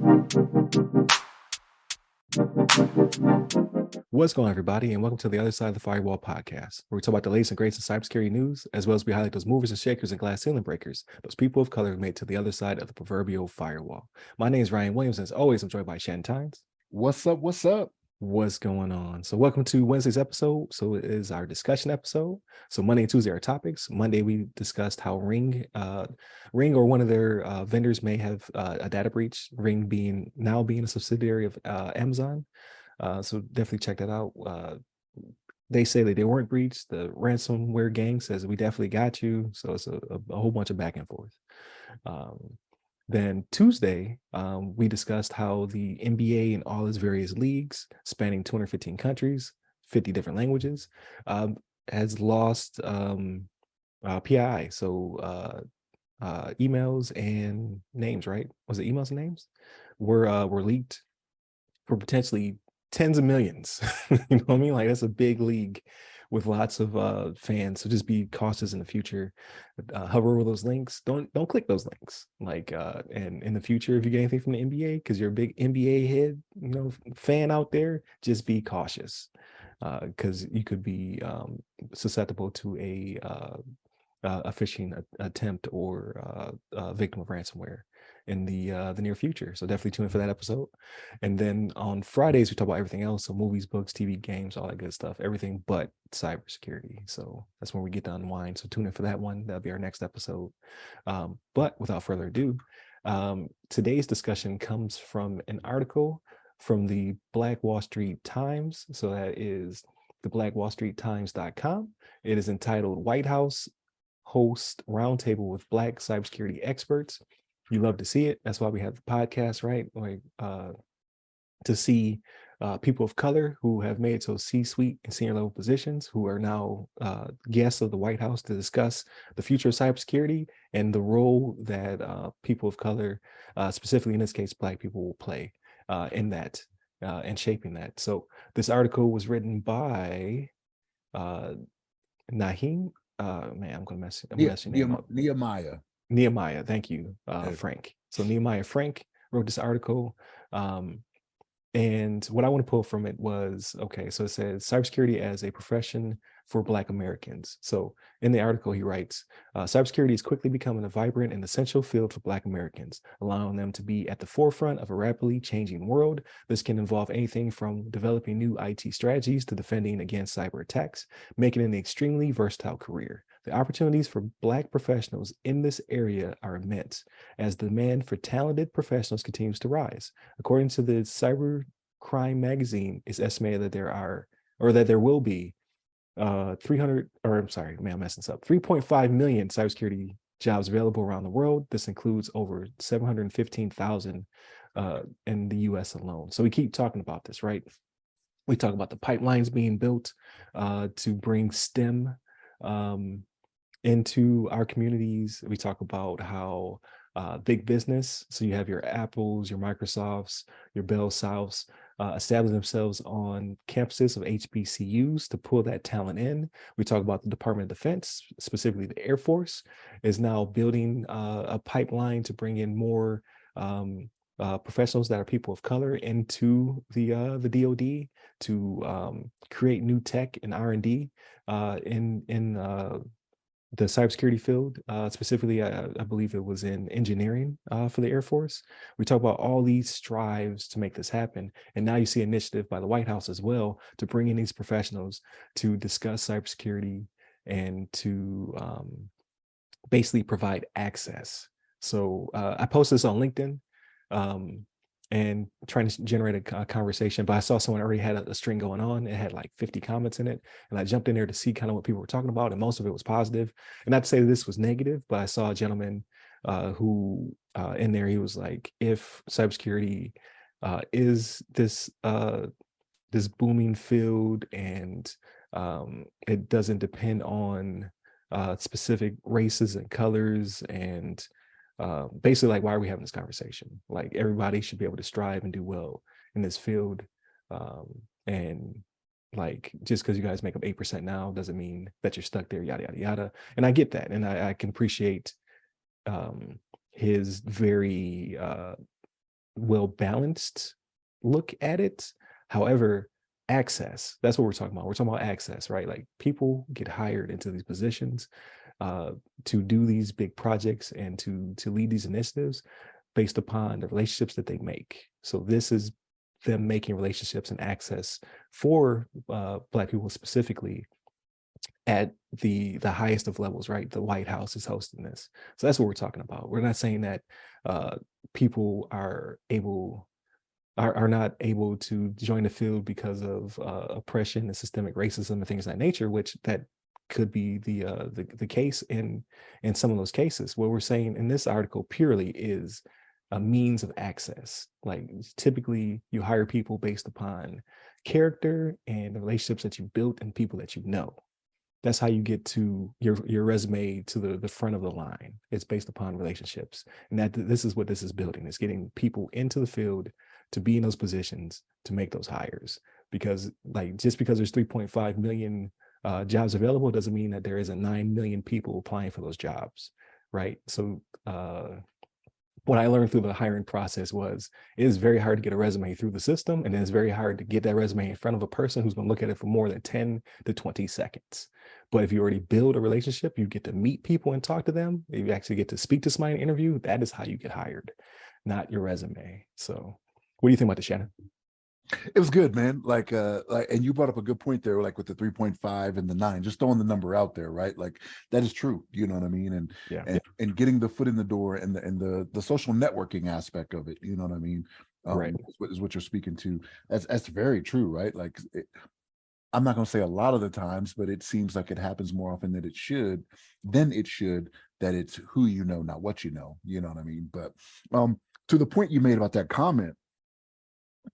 What's going on, everybody, and welcome to the Other Side of the Firewall podcast, where we talk about the latest and greatest in cybersecurity news, as well as we highlight those movers and shakers and glass ceiling breakers, those people of color who made it to the other side of the proverbial firewall. My name is Ryan Williams, and as always, I'm joined by Shannon. What's up? What's up? What's going on? So welcome to Wednesday's episode. So it is our discussion episode. So Monday and Tuesday are topics. Monday, we discussed how Ring or one of their vendors may have a data breach, Ring being a subsidiary of Amazon. So definitely check that out. They say that they weren't breached. The ransomware gang says we definitely got you. So it's a whole bunch of back and forth. Then Tuesday, we discussed how the NBA and all its various leagues, spanning 215 countries, 50 different languages, has lost PII. So emails and names, right? Was it emails and names? Were leaked for potentially tens of millions. You know what I mean? Like, that's a big league with lots of fans. So just be cautious in the future. Hover over those links. Don't click those links. And in the future, if you get anything from the NBA, because you're a big NBA head, fan out there, just be cautious. Because you could be susceptible to a phishing attempt or a victim of ransomware in the near future. So definitely tune in for that episode. And then on Fridays, we talk about everything else. So movies, books, TV, games, all that good stuff, everything but cybersecurity. So that's when we get to unwind. So tune in for that one. That'll be our next episode. But without further ado, today's discussion comes from an article from the Black Wall Street Times. So that is the blackwallstreettimes.com. It is entitled White House host roundtable with Black cybersecurity experts. You love to see it. That's why we have the podcast, right? To see people of color who have made it to C-suite and senior level positions, who are now guests of the White House to discuss the future of cybersecurity and the role that people of color, specifically in this case, Black people, will play in that and shaping that. So this article was written by Naheem. I'm gonna mess your name up. Nehemiah, thank you, Frank. So Nehemiah Frank wrote this article. And what I want to pull from it was, okay, so it says cybersecurity as a profession for Black Americans. So in the article, he writes, cybersecurity is quickly becoming a vibrant and essential field for Black Americans, allowing them to be at the forefront of a rapidly changing world. This can involve anything from developing new IT strategies to defending against cyber attacks, making it an extremely versatile career. The opportunities for Black professionals in this area are immense as the demand for talented professionals continues to rise. According to the Cyber Crime magazine, it's estimated that there will be 3.5 million cybersecurity jobs available around the world. This includes over 715,000 in the US alone. So we keep talking about this, right? We talk about the pipelines being built to bring STEM into our communities. We talk about how big business, so you have your Apples, your Microsofts, your Bell Souths, establish themselves on campuses of HBCUs to pull that talent in. We talk about the Department of Defense, specifically the Air Force, is now building a pipeline to bring in more professionals that are people of color into the DoD to create new tech and R&D in the cybersecurity field, specifically, I believe it was in engineering for the Air Force. We talk about all these strives to make this happen. And now you see initiative by the White House as well to bring in these professionals to discuss cybersecurity and to basically provide access. So I posted this on LinkedIn and trying to generate a conversation, but I saw someone already had a string going on. It had like 50 comments in it. And I jumped in there to see kind of what people were talking about. And most of it was positive. And not to say that this was negative, but I saw a gentleman who in there, he was like, if cybersecurity is this booming field and it doesn't depend on specific races and colors and basically, like, why are we having this conversation? Like, everybody should be able to strive and do well in this field. And like, just because you guys make up 8% now doesn't mean that you're stuck there, yada, yada, yada. And I get that. And I can appreciate his very well balanced look at it. However, access, that's what we're talking about. We're talking about access, right? Like people get hired into these positions uh, to do these big projects and to lead these initiatives based upon the relationships that they make. So this is them making relationships and access for Black people specifically at the highest of levels, right? The White House is hosting this. So that's what we're talking about. We're not saying that people are not able to join the field because of oppression and systemic racism and things of that nature, which that could be the case in some of those cases. What we're saying in this article purely is a means of access. Like typically you hire people based upon character and the relationships that you built and people that you know. That's how you get to your resume to the front of the line. It's based upon relationships. And that this is what this is building. It's getting people into the field to be in those positions to make those hires. Because like just because there's 3.5 million jobs available doesn't mean that there isn't 9 million people applying for those jobs, right? So what I learned through the hiring process was it is very hard to get a resume through the system, and then it's very hard to get that resume in front of a person who's going to look at it for more than 10 to 20 seconds. But if you already build a relationship, you get to meet people and talk to them, you actually get to speak to somebody in an interview, that is how you get hired, not your resume. So what do you think about this, Shannon? It was good, man. And you brought up a good point there, like with the 3.5 and the 9, just throwing the number out there, right? Like that is true. You know what I mean? And Yeah. and getting the foot in the door and the social networking aspect of it, you know what I mean? Right. Is what you're speaking to. That's very true, right? Like I'm not going to say a lot of the times, but it seems like it happens more often than it should, that it's who you know, not what you know. You know what I mean? But to the point you made about that comment,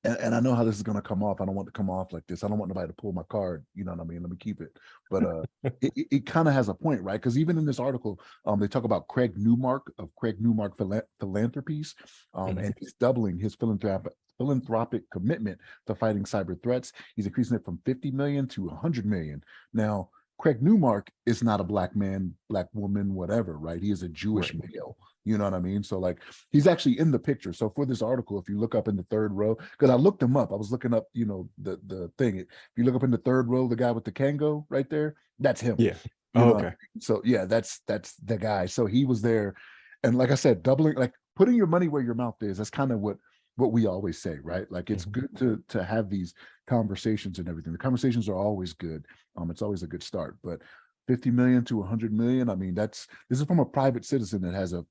and I know how this is going to come off. I don't want to come off like this. I don't want nobody to pull my card. You know what I mean? Let me keep it. But it kind of has a point, right? Because even in this article, they talk about Craig Newmark of Craig Newmark Philanthropies, and he's doubling his philanthropic commitment to fighting cyber threats. He's increasing it from 50 million to 100 million. Now, Craig Newmark is not a Black man, Black woman, whatever, right? He is a Jewish male. You know what I mean? So like he's actually in the picture. So for this article, if you look up in the third row, because I looked him up, I was looking up, you know, the thing. If you look up in the third row, the guy with the Kango right there, that's him. Yeah. You know, Okay. so yeah, that's the guy. So he was there, and like I said, doubling, like putting your money where your mouth is. That's kind of what we always say, right? Like it's good to have these conversations and everything. The conversations are always good. It's always a good start, but 50 million to 100 million. I mean, this is from a private citizen that has a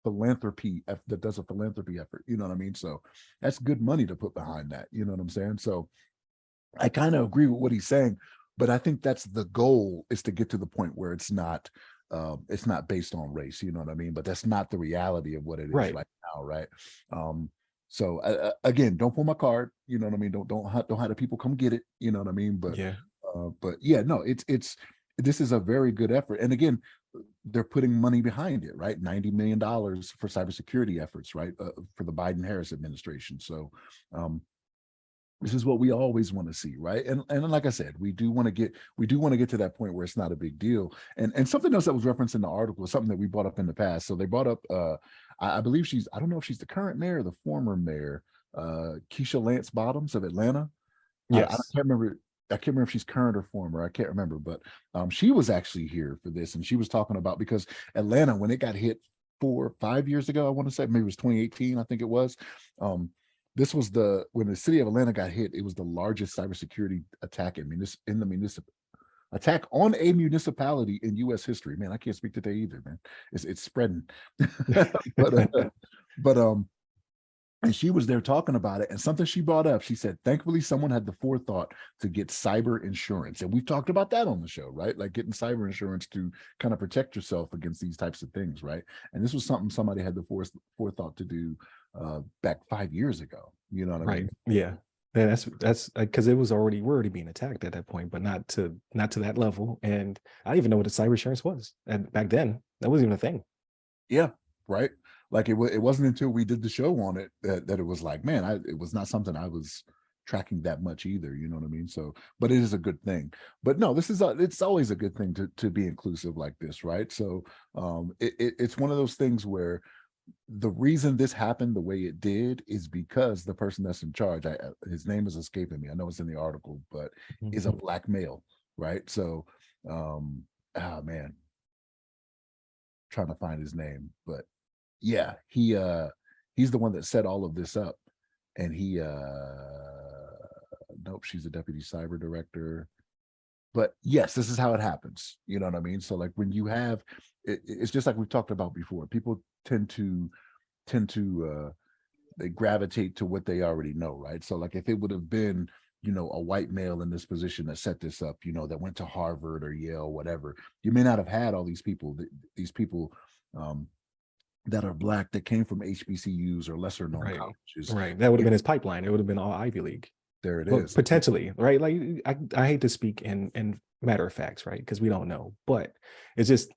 philanthropy that does a philanthropy effort. You know what I mean? So that's good money to put behind that. You know what I'm saying? So I kind of agree with what he's saying, but I think that's the goal, is to get to the point where it's not based on race. You know what I mean? But that's not the reality of what it is right now, right? So again, don't pull my card. You know what I mean? Don't have the people come get it. You know what I mean? But yeah, no, it's this is a very good effort. And again, they're putting money behind it, right? $90 million for cybersecurity efforts, right? For the Biden-Harris administration. So this is what we always want to see, right? And like I said, we do want to get to that point where it's not a big deal. And something else that was referenced in the article is something that we brought up in the past. So they brought up I believe I don't know if she's the current mayor or the former mayor, Keisha Lance Bottoms of Atlanta. Yes. I can't remember if she's current or former. I can't remember, but she was actually here for this, and she was talking about, because Atlanta, when it got hit 4 or 5 years ago, I want to say maybe it was 2018, I think it was. This was when the city of Atlanta got hit. It was the largest cybersecurity attack attack on a municipality in U.S. history. Man, I can't speak today either, man. It's spreading, but and she was there talking about it, and something she brought up, she said, thankfully, someone had the forethought to get cyber insurance. And we've talked about that on the show, right? Like getting cyber insurance to kind of protect yourself against these types of things, right? And this was something somebody had the forethought to do back 5 years ago. You know what I mean? Yeah. Yeah, that's because we're already being attacked at that point, but not to that level. And I didn't even know what the cyber insurance was. And back then, that wasn't even a thing. Yeah, right. Like it wasn't until we did the show on it that it was like, man, it was not something I was tracking that much either. You know what I mean? So, but it is a good thing. But no, it's always a good thing to be inclusive like this, right? So it's one of those things where the reason this happened the way it did is because the person that's in charge, his name is escaping me. I know it's in the article, but is a Mhm. black male, right? So, man, trying to find his name, but yeah, he's the one that set all of this up, and nope, she's a deputy cyber director. But yes, this is how it happens. You know what I mean? So like when you have, it's just like we've talked about before. People tend to they gravitate to what they already know, right? So like if it would have been, a white male in this position that set this up, that went to Harvard or Yale, whatever, you may not have had all these people um, that are black that came from HBCUs or lesser known Right. colleges. Right. That would have It, been his pipeline. It would have been all Ivy League. there it Well, is. potentially, right? Like I hate to speak in matter of facts, right? Because we don't know, but it's just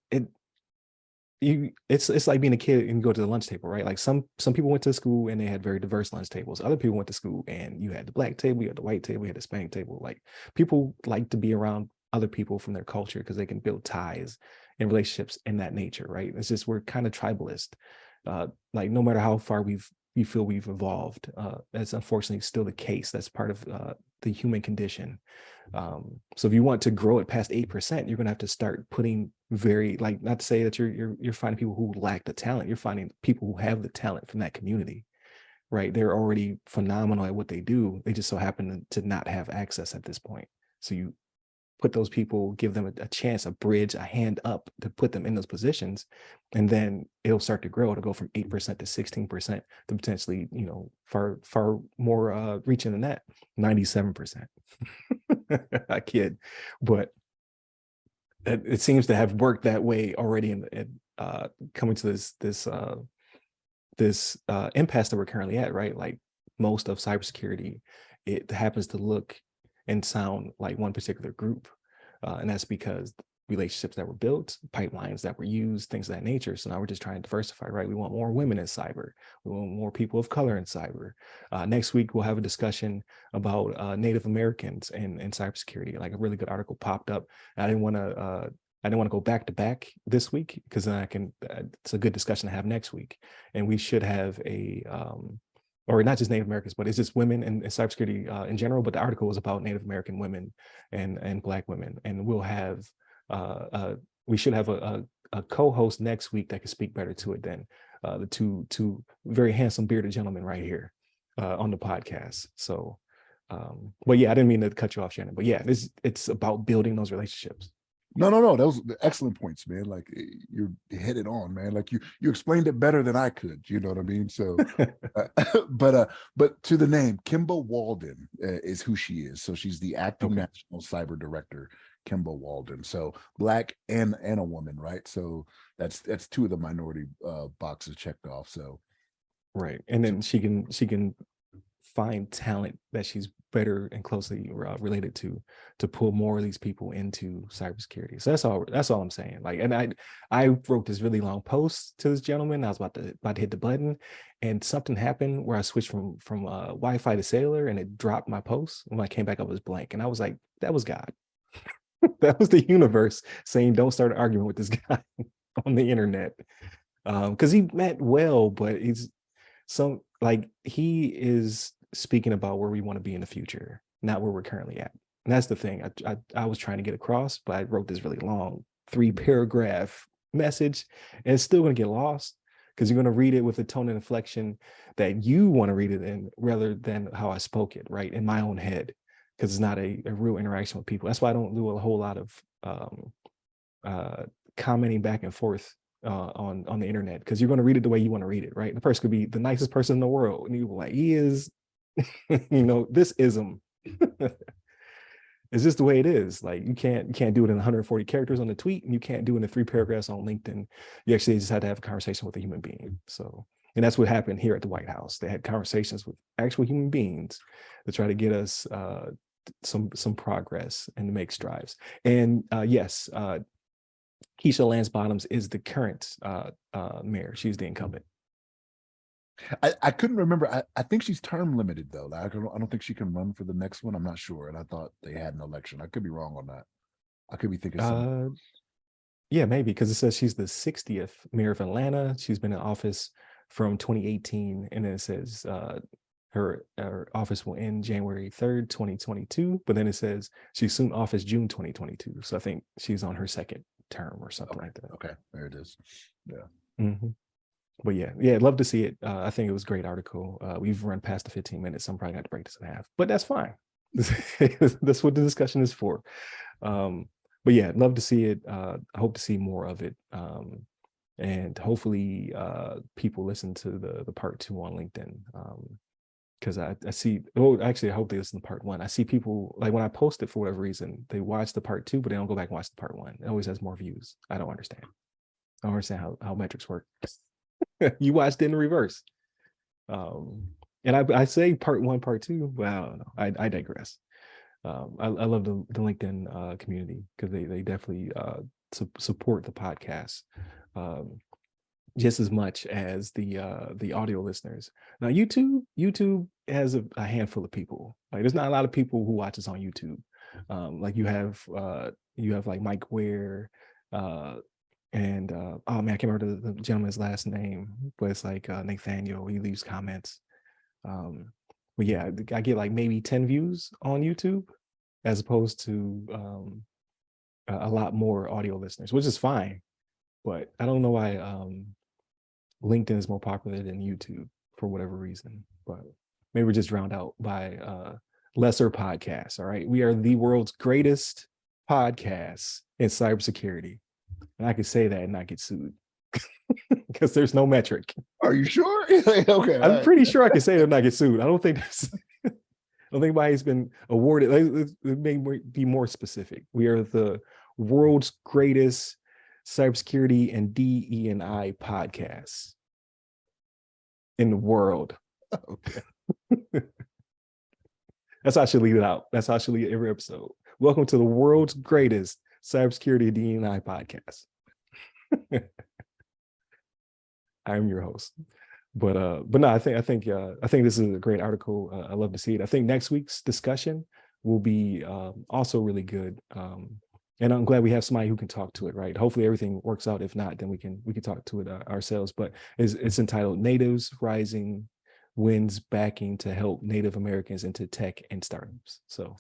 it's like being a kid and you go to the lunch table, right? Like some people went to school and they had very diverse lunch tables. Other people went to school and you had the black table, you had the white table, you had the Hispanic table. Like people like to be around other people from their culture because they can build ties and relationships in that nature, right? It's just we're kind of tribalist. Like no matter how far we feel we've evolved, that's unfortunately still the case. That's part of the human condition. So if you want to grow it past 8%, you're going to have to start putting very, like, not to say that you're finding people who lack the talent. You're finding people who have the talent from that community, right? They're already phenomenal at what they do. They just so happen to not have access at this point. So you put those people, give them a chance, a bridge, a hand up to put them in those positions, and then it'll start to grow. It'll go from 8% to 16% to potentially, far more reaching than that, 97%. I kid, but it seems to have worked that way already in coming to this impasse that we're currently at, right? Like most of cybersecurity, it happens to look and sound like one particular group. And that's because relationships that were built, pipelines that were used, things of that nature. So now we're just trying to diversify, right? We want more women in cyber. We want more people of color in cyber. Next week, we'll have a discussion about Native Americans in cybersecurity. Like a really good article popped up. I didn't want to go back to back this week because then it's a good discussion to have next week. And we should have or not just Native Americans, but it's just women in cybersecurity in general. But the article was about Native American women and Black women. And we should have a co-host next week that can speak better to it than the two very handsome bearded gentlemen right here on the podcast. So, but yeah, I didn't mean to cut you off, Shannon. But yeah, it's about building those relationships. No. Those excellent points, man. Like you hit it on, man. Like you explained it better than I could. You know what I mean? So, uh, but to the name, Kimba Walden is who she is. So she's the acting Okay. national cyber director, Kimba Walden. So black and a woman, right? So that's two of the minority boxes checked off. So Right. And so then she can find talent that she's better and closely related to pull more of these people into cybersecurity. So that's all I'm saying. Like, and I wrote this really long post to this gentleman. I was about to hit the button, and something happened where I switched from Wi-Fi to cellular, and it dropped my post. When I came back up, it was blank, and I was like, that was God. That was the universe saying, don't start an argument with this guy on the internet. Because he meant well, but he is speaking about where we want to be in the future, not where we're currently at. And that's the thing I was trying to get across, but I wrote this really long 3-paragraph message, and it's still going to get lost because you're going to read it with a tone and inflection that you want to read it in rather than how I spoke it, right, in my own head, because it's not a real interaction with people. That's why I don't do a whole lot of commenting back and forth on the internet, because you're going to read it the way you want to read it, right? The person could be the nicest person in the world, and you're like, he is, this ism. It's just the way it is. Like you can't do it in 140 characters on the tweet, and you can't do it in 3 paragraphs on LinkedIn. You actually just had to have a conversation with a human being. So, and that's what happened here at the White House. They had conversations with actual human beings to try to get us some progress and to make strides. And yes, Keisha Lance Bottoms is the current mayor. She's the incumbent. I couldn't remember. I think she's term limited though. I don't think she can run for the next one. I'm not sure. And I thought they had an election. I could be wrong on that. I could be thinking something. Yeah, maybe because it says she's the 60th mayor of Atlanta. She's been in office from 2018, and then it says her office will end January 3rd, 2022. But then it says she assumed office June 2022. So I think she's on her second term or something like that. Okay, there it is. Yeah. Mm-hmm. But yeah, I'd love to see it. I think it was a great article. We've run past the 15 minutes, so I'm probably going to break this in half, but that's fine. That's what the discussion is for. But yeah, I'd love to see it. I hope to see more of it. And hopefully people listen to the part 2 on LinkedIn. Because I see, actually, I hope they listen to part 1. I see people, like when I post it for whatever reason, they watch the part 2, but they don't go back and watch the part 1. It always has more views. I don't understand. I don't understand how metrics work. You watched it in reverse. And I say part 1, part 2, but I don't know. I digress. I love the LinkedIn community because they definitely support the podcast just as much as the audio listeners. Now YouTube has a handful of people. Like there's not a lot of people who watch us on YouTube. Like you have like Mike Ware, and oh man, I can't remember the gentleman's last name, but it's like Nathaniel. He leaves comments. But yeah, I get like maybe 10 views on YouTube as opposed to a lot more audio listeners, which is fine. But I don't know why LinkedIn is more popular than YouTube for whatever reason. But maybe we're just drowned out by lesser podcasts. All right. We are the world's greatest podcast in cybersecurity. And I could say that and not get sued because there's no metric. Are you sure? Okay. I'm pretty sure I can say that and not get sued. I don't think anybody's been awarded. It may be more specific. We are the world's greatest cybersecurity and DE&I podcasts in the world. Okay. That's how I should leave it out. That's how I should leave every episode. Welcome to the world's greatest cybersecurity and DE&I podcast. I am your host. But no, I think this is a great article. I love to see it. I think next week's discussion will be also really good. And I'm glad we have somebody who can talk to it, right? Hopefully everything works out. If not, then we can talk to it ourselves. But it's entitled "Natives Rising Winds Backing to Help Native Americans into Tech and Startups." So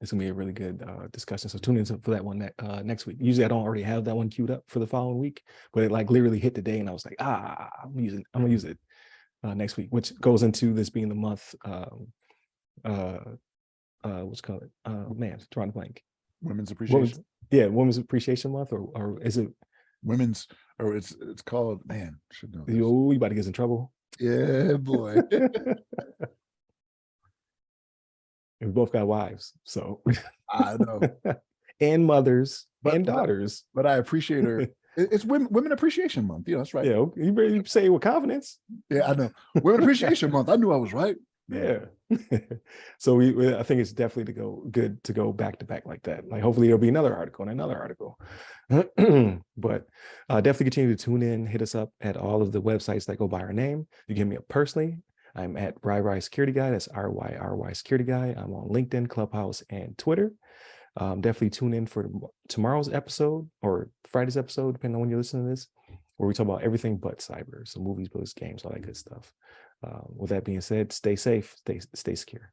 it's gonna be a really good discussion. So tune in for that one next week. Usually I don't already have that one queued up for the following week, but it like literally hit the day, and I was like, I'm gonna use it next week, which goes into this being the month. What's called it? Man, drawing a blank. Women's Appreciation. Women's Appreciation Month, or is it Women's? Or it's called, man, should know this. You about to get us in trouble? Yeah, boy. We both got wives, so I know. And mothers and daughters. But I appreciate her. It's Women Appreciation Month. Yeah, that's right. Yeah, you better say it with confidence. Yeah, I know. Women Appreciation Month. I knew I was right. Yeah. So I think it's definitely good to go back to back like that. Like hopefully there'll be another article and another article. But definitely continue to tune in, hit us up at all of the websites that go by our name. You can hit me up personally. I'm at RY Security Guy. That's RY Security Guy. I'm on LinkedIn, Clubhouse, and Twitter. Definitely tune in for tomorrow's episode or Friday's episode, depending on when you listen to this, where we talk about everything but cyber. So movies, books, games, all that good stuff. With that being said, stay safe, stay secure.